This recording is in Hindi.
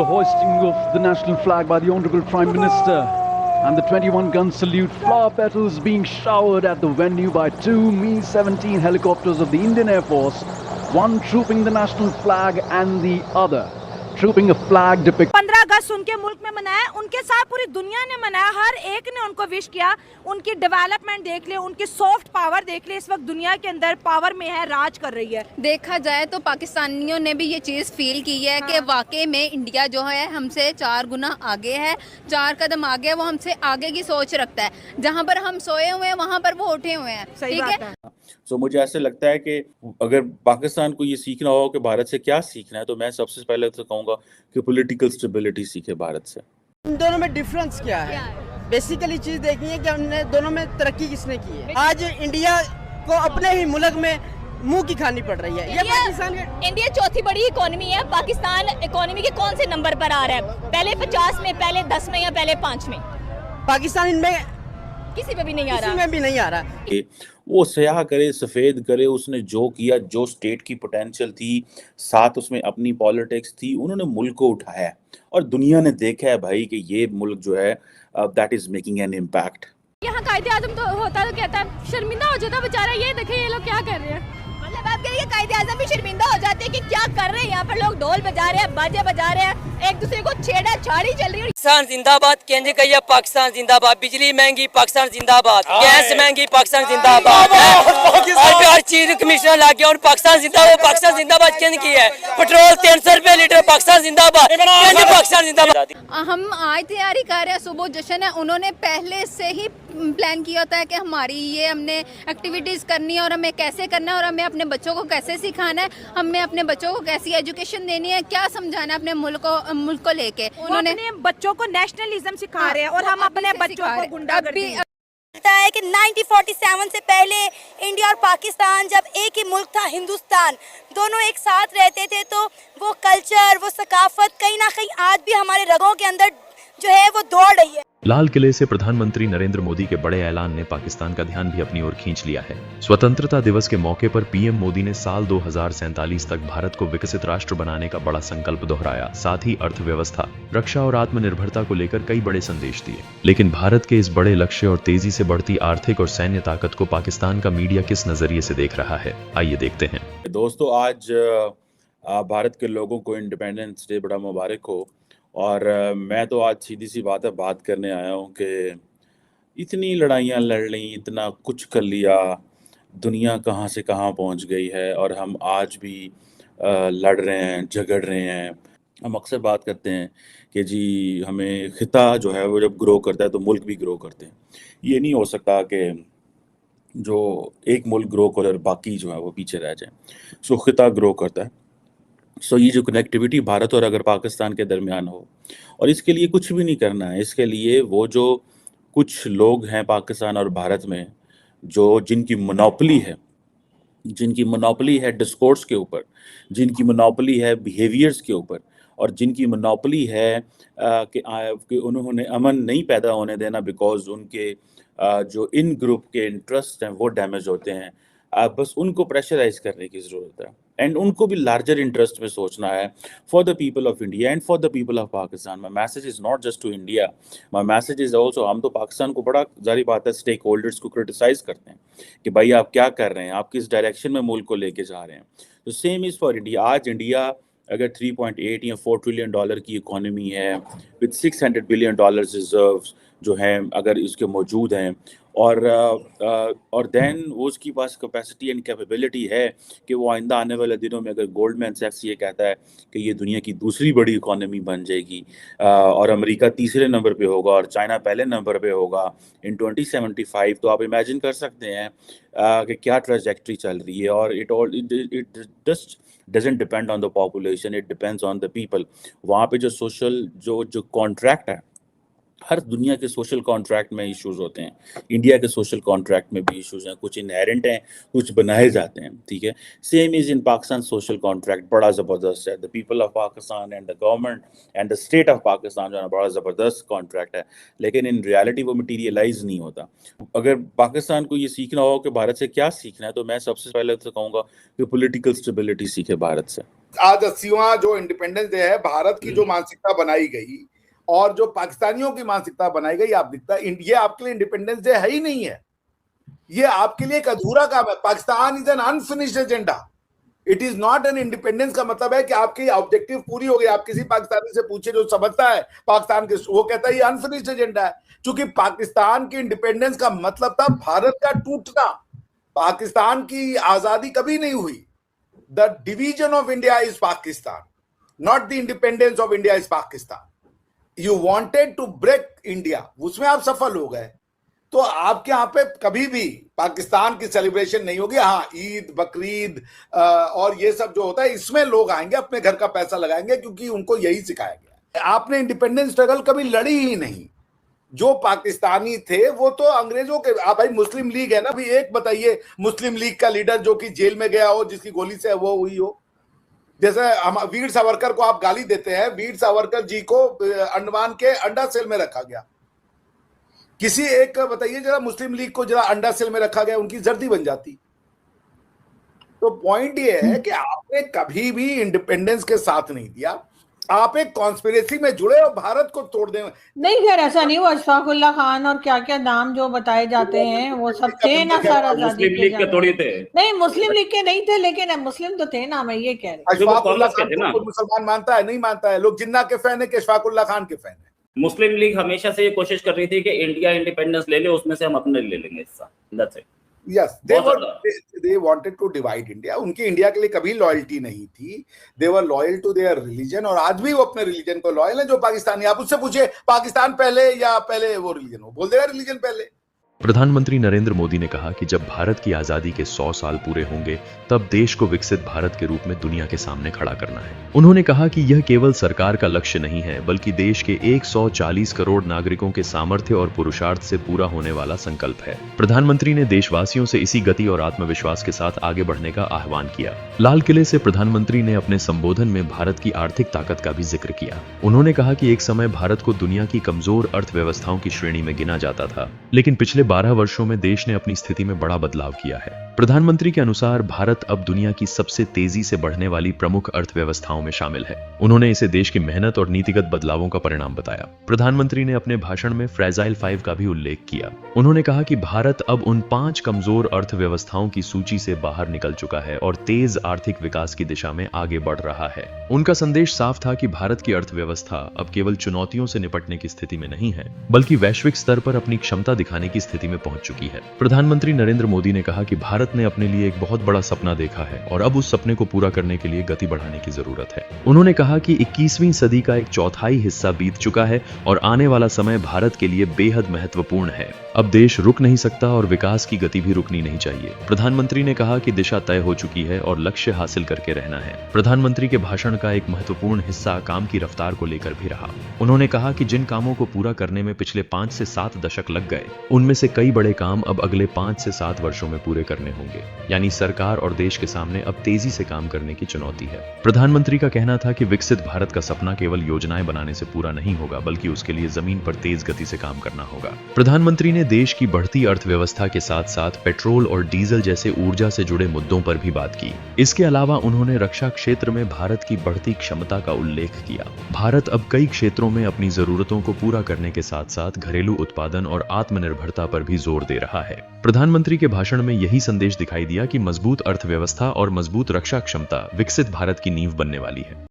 the hoisting of the national flag by the Honorable Prime Minister and the 21-gun salute, flower petals being showered at the venue by two Mi-17 helicopters of the Indian Air Force, one trooping the national flag and the other trooping a flag depicting 15 अगस्त उनके मुल्क में मनाया, उनके साथ पूरी दुनिया ने मनाया, हर एक ने उनको विश किया। उनकी डेवलपमेंट देख ले, उनकी सॉफ्ट पावर देख ले, इस वक्त दुनिया के अंदर पावर में है, राज कर रही है। देखा जाए तो पाकिस्तानियों ने भी ये चीज़ फील की है कि वाकई में इंडिया जो है हमसे 4 गुना आगे है, 4 कदम आगे है, वो हमसे आगे की सोच रखता है। जहाँ पर हम सोए हुए हैं वहाँ पर वो उठे हुए हैं। ठीक है। सो मुझे ऐसे लगता है कि अगर पाकिस्तान को ये सीखना हो कि भारत से क्या सीखना है, तो मैं सबसे पहले तो कहूँगा कि पॉलिटिकल स्टेबिलिटी सीखे भारत से। इन दोनों में डिफरेंस क्या है? बेसिकली चीज देखनी है कि हमने दोनों में तरक्की किसने की है। आज इंडिया को अपने ही मुल्क में मुंह की खानी पड़ रही है। ये पाकिस्तान इंडिया चौथी बड़ी इकोनॉमी है, पाकिस्तान इकोनॉमी के कौन से नंबर पर आ रहा है? पहले 50 में, पहले 10 में या पहले 5 में? पाकिस्तान इनमें किसी में भी नहीं आ रहा। किसी में भी नहीं आ रहा। वो सयाह करे, सफ़ेद करे, उसने जो किया, जो स्टेट की पोटेंशियल थी, साथ उसमें अपनी पॉलिटिक्स थी, उन्होंने मुल्क को उठाया और दुनिया ने देखा है भाई कि ये मुल्क जो है that is making an impact. यहाँ कायदे आजम तो होता तो कहता है शर्मिंदा हो जाता बेचारा, ये देखे ये लोग क्या कर रहे हैं। मतलब आप कह रही है कायदे आजम भी शर्मिंदा हो जाते हैं कि क्या कर रहे हैं यहाँ पर लोग, ढोल बजा रहे हैं, बाजे बजा रहे हैं, एक दूसरे को छेड़ा छाड़ी चल रही है। पाकिस्तान जिंदाबाद कहने का, पाकिस्तान जिंदाबाद, बिजली महंगी पाकिस्तान जिंदाबाद, गैस महंगी पाकिस्तान जिंदाबाद, हर चीज कमिश्नर ला गया और पाकिस्तान जिंदाबाद कहने की है। पेट्रोल 300 रुपए लीटर, पाकिस्तान जिंदाबाद कहने, पाकिस्तान जिंदाबाद। हम आज तैयारी कर रहे हैं, सुबह जश्न है, उन्होंने पहले से ही प्लान किया होता है कि हमारी ये हमने एक्टिविटीज़ करनी है और हमें कैसे करना है और हमें अपने बच्चों को कैसे सिखाना है, हमें अपने बच्चों को कैसी एजुकेशन देनी है, क्या समझाना है अपने मुल्क को लेके। उन्होंने अपने बच्चों को नेशनलिज्म सिखा रहे हैं और हम अपने बच्चों को गुंडागर्दी। लगता है कि 1947 से पहले इंडिया और पाकिस्तान जब एक ही मुल्क था, हिंदुस्तान, दोनों एक साथ रहते थे, तो वो कल्चर, वो सकाफत कहीं ना कहीं आज भी हमारे रगों के अंदर जो है वो दौड़ रही है। लाल किले से प्रधानमंत्री नरेंद्र मोदी के बड़े ऐलान ने पाकिस्तान का ध्यान भी अपनी ओर खींच लिया है। स्वतंत्रता दिवस के मौके पर पीएम मोदी ने साल 2047 तक भारत को विकसित राष्ट्र बनाने का बड़ा संकल्प दोहराया। साथ ही अर्थव्यवस्था, रक्षा और आत्मनिर्भरता को लेकर कई बड़े संदेश दिए। लेकिन भारत के इस बड़े लक्ष्य और तेजी से बढ़ती आर्थिक और सैन्य ताकत को पाकिस्तान का मीडिया किस नजरिए से देख रहा है, आइए देखते हैं। दोस्तों, आज भारत के लोगों को इंडिपेंडेंस डे बड़ा मुबारक हो। और मैं तो आज सीधी सी बात करने आया हूँ कि इतनी लड़ाइयाँ लड़ ली, इतना कुछ कर लिया, दुनिया कहाँ से कहाँ पहुँच गई है और हम आज भी लड़ रहे हैं, झगड़ रहे हैं। हम अक्सर बात करते हैं कि जी हमें खिता जो है वो जब ग्रो करता है तो मुल्क भी ग्रो करते हैं। ये नहीं हो सकता कि जो एक मुल्क ग्रो करे और बाकी जो है वो पीछे रह जाए। सो खिता ग्रो करता है। सो ये जो कनेक्टिविटी भारत और अगर पाकिस्तान के दरमियान हो, और इसके लिए कुछ भी नहीं करना है, इसके लिए वो जो कुछ लोग हैं पाकिस्तान और भारत में जो जिनकी मोनोपोली है डिस्कोर्स के ऊपर, जिनकी मोनोपोली है बिहेवियर्स के ऊपर, और जिनकी मोनोपोली है कि उन्होंने अमन नहीं पैदा होने देना बिकॉज उनके जो इन ग्रुप के इंटरेस्ट हैं वो डैमेज होते हैं। बस उनको प्रेशराइज करने की ज़रूरत है एंड उनको भी लार्जर इंटरेस्ट में सोचना है for the people of India and for the people of Pakistan. My message is not just to India, my message is also, हम तो पाकिस्तान को बड़ा जारी बात है स्टेक होल्डर्स को क्रिटिसाइज करते हैं कि भाई आप क्या कर रहे हैं, आप किस डायरेक्शन में मुल्क को लेके जा रहे हैं। तो सेम इज़ फॉर इंडिया। आज इंडिया अगर 3.8 या 4 ट्रिलियन डॉलर की इकोनॉमी है विद 600 बिलियन डॉलर रिजर्व्स जो हैं अगर इसके मौजूद हैं, और देन वो उसके पास कैपेसिटी एंड कैपेबिलिटी है कि वो आइंदा आने वाले दिनों में अगर गोल्डमैन सैक्स ये कहता है कि ये दुनिया की दूसरी बड़ी इकोनॉमी बन जाएगी और अमेरिका तीसरे नंबर पे होगा और चाइना पहले नंबर पे होगा इन 2075, तो आप इमेजिन कर सकते हैं कि क्या ट्रैजेक्टरी चल रही है। और it just doesn't depend on the population, it depends on the people. वहाँ पे जो सोशल जो कॉन्ट्रैक्ट है, हर दुनिया के सोशल कॉन्ट्रैक्ट में इश्यूज होते हैं, इंडिया के सोशल कॉन्ट्रैक्ट में भी इश्यूज हैं, कुछ इनहेरेंट हैं, कुछ बनाए जाते हैं, ठीक है। Same is in Pakistan social contract बड़ा ज़बरदस्त है। The people of Pakistan and the government and the state of Pakistan जो है बड़ा ज़बरदस्त कॉन्ट्रैक्ट है, लेकिन इन रियलिटी वो मटीरियलाइज नहीं होता। अगर पाकिस्तान को ये सीखना हो कि भारत से क्या सीखना है, तो मैं सबसे पहले तो कहूँगा कि पॉलिटिकल स्टेबिलिटी सीखे भारत से। आज 80वां जो इंडिपेंडेंस डे है, भारत की जो मानसिकता बनाई गई और जो पाकिस्तानियों की मानसिकता बनाई गई, आप दिखता है ये आपके लिए इंडिपेंडेंस डे है ही नहीं है, ये आपके लिए एक अधूरा काम है। Pakistan is an unfinished agenda, it is not an independence. का मतलब है कि आपकी ऑब्जेक्टिव पूरी हो गई। आप किसी पाकिस्तानी से पूछे जो समझता है पाकिस्तान के, वो कहता है ये अनफिनिश्ड एजेंडा है, क्योंकि पाकिस्तान की इंडिपेंडेंस का मतलब था भारत का टूटना। पाकिस्तान की आजादी कभी नहीं हुई। The division of India is Pakistan, not the independence of India is Pakistan. You wanted to break India, उसमें आप सफल हो गए। तो आपके यहाँ पे कभी भी पाकिस्तान की सेलिब्रेशन नहीं होगी। हाँ, ईद, बकरीद और ये सब जो होता है, इसमें लोग आएंगे, अपने घर का पैसा लगाएंगे, क्योंकि उनको यही सिखाया गया। आपने इंडिपेंडेंस स्ट्रगल कभी लड़ी ही नहीं। जो पाकिस्तानी थे वो तो अंग्रेजों के, आप भाई मुस्लिम लीग है ना, अभी एक बताइए मुस्लिम लीग का लीडर जो कि जेल में गया हो, जिसकी गोली से वो हुई हो। जैसे हम वीर सावरकर को आप गाली देते हैं, वीर सावरकर जी को अंडमान के अंडा सेल में रखा गया। किसी एक बताइए जरा मुस्लिम लीग को जरा अंडा सेल में रखा गया, उनकी जर्दी बन जाती। तो पॉइंट ये है कि आपने कभी भी इंडिपेंडेंस के साथ नहीं दिया, आप एक कॉन्स्पिरेसी में जुड़े और भारत को तोड़ दें। नहीं खैर ऐसा नहीं हुआ। अशफाकुल्ला खान और क्या क्या नाम जो बताए जाते हैं वो सब थे ना सर। मुस्लिम लीग के थोड़ी थे, नहीं मुस्लिम लीग के नहीं थे, लेकिन मुस्लिम तो थे ना, मैं ये कह रही। अशफाकुल्ला खान को मुसलमान मानता है? नहीं मानता है। लोग जिन्ना के फैन है कि अशफाकुल्ला खान के फैन है। मुस्लिम लीग हमेशा से ये कोशिश कर रही थी कि इंडिया इंडिपेंडेंस ले ले, उसमें से हम अपने ले लेंगे हिस्सा। That's it. Yes, they wanted to divide India. उनकी इंडिया के लिए कभी लॉयल्टी नहीं थी। They were loyal to their religion, और आज भी वो अपने रिलीजन को लॉयल है। जो पाकिस्तानी, आप उससे पूछे पाकिस्तान पहले या पहले वो रिलीजन, वो बोल देगा रिलीजन पहले। प्रधानमंत्री नरेंद्र मोदी ने कहा कि जब भारत की आजादी के 100 साल पूरे होंगे तब देश को विकसित भारत के रूप में दुनिया के सामने खड़ा करना है। उन्होंने कहा कि यह केवल सरकार का लक्ष्य नहीं है, बल्कि देश के 140 करोड़ नागरिकों के सामर्थ्य और पुरुषार्थ से पूरा होने वाला संकल्प है। प्रधानमंत्री ने देशवासियों से इसी गति और आत्मविश्वास के साथ आगे बढ़ने का आह्वान किया। लाल किले से प्रधानमंत्री ने अपने संबोधन में भारत की आर्थिक ताकत का भी जिक्र किया। उन्होंने कहा कि एक समय भारत को दुनिया की कमजोर अर्थव्यवस्थाओं की श्रेणी में गिना जाता था, लेकिन पिछले 12 वर्षों में देश ने अपनी स्थिति में बड़ा बदलाव किया है। प्रधानमंत्री के अनुसार भारत अब दुनिया की सबसे तेजी से बढ़ने वाली प्रमुख अर्थव्यवस्थाओं में शामिल है। उन्होंने इसे देश की मेहनत और नीतिगत बदलावों का परिणाम बताया। प्रधानमंत्री ने अपने भाषण में फ्रेजाइल 5 का भी उल्लेख किया। उन्होंने कहा कि भारत अब उन 5 कमजोर अर्थव्यवस्थाओं की सूची से बाहर निकल चुका है और तेज आर्थिक विकास की दिशा में आगे बढ़ रहा है। उनका संदेश साफ था कि भारत की अर्थव्यवस्था अब केवल चुनौतियों से निपटने की स्थिति में नहीं है, बल्कि वैश्विक स्तर पर अपनी क्षमता दिखाने की स्थिति में पहुंच चुकी है। प्रधानमंत्री नरेंद्र मोदी ने कहा कि भारत ने अपने लिए एक बहुत बड़ा सपना देखा है और अब उस सपने को पूरा करने के लिए गति बढ़ाने की जरूरत है। उन्होंने कहा कि 21वीं सदी का एक चौथाई हिस्सा बीत चुका है और आने वाला समय भारत के लिए बेहद महत्वपूर्ण है। अब देश रुक नहीं सकता और विकास की गति भी रुकनी नहीं चाहिए। प्रधानमंत्री ने कहा कि दिशा तय हो चुकी है और लक्ष्य हासिल करके रहना है। प्रधानमंत्री के भाषण का एक महत्वपूर्ण हिस्सा काम की रफ्तार को लेकर भी रहा। उन्होंने कहा कि जिन कामों को पूरा करने में पिछले 5 से 7 दशक लग गए, उनमें से कई बड़े काम अब अगले 5 से 7 वर्षों में पूरे करने होंगे। यानी सरकार और देश के सामने अब तेजी से काम करने की चुनौती है। प्रधानमंत्री का कहना था कि विकसित भारत का सपना केवल योजनाएं बनाने से पूरा नहीं होगा, बल्कि उसके लिए जमीन पर तेज गति से काम करना होगा। प्रधानमंत्री ने देश की बढ़ती अर्थव्यवस्था के साथ साथ पेट्रोल और डीजल जैसे ऊर्जा से जुड़े मुद्दों पर भी बात की। इसके अलावा उन्होंने रक्षा क्षेत्र में भारत की बढ़ती क्षमता का उल्लेख किया। भारत अब कई क्षेत्रों में अपनी जरूरतों को पूरा करने के साथ साथ घरेलू उत्पादन और आत्मनिर्भरता पर भी जोर दे रहा है। प्रधानमंत्री के भाषण में यही संदेश दिखाई दिया कि मजबूत अर्थव्यवस्था और मजबूत रक्षा क्षमता विकसित भारत की नींव बनने वाली है।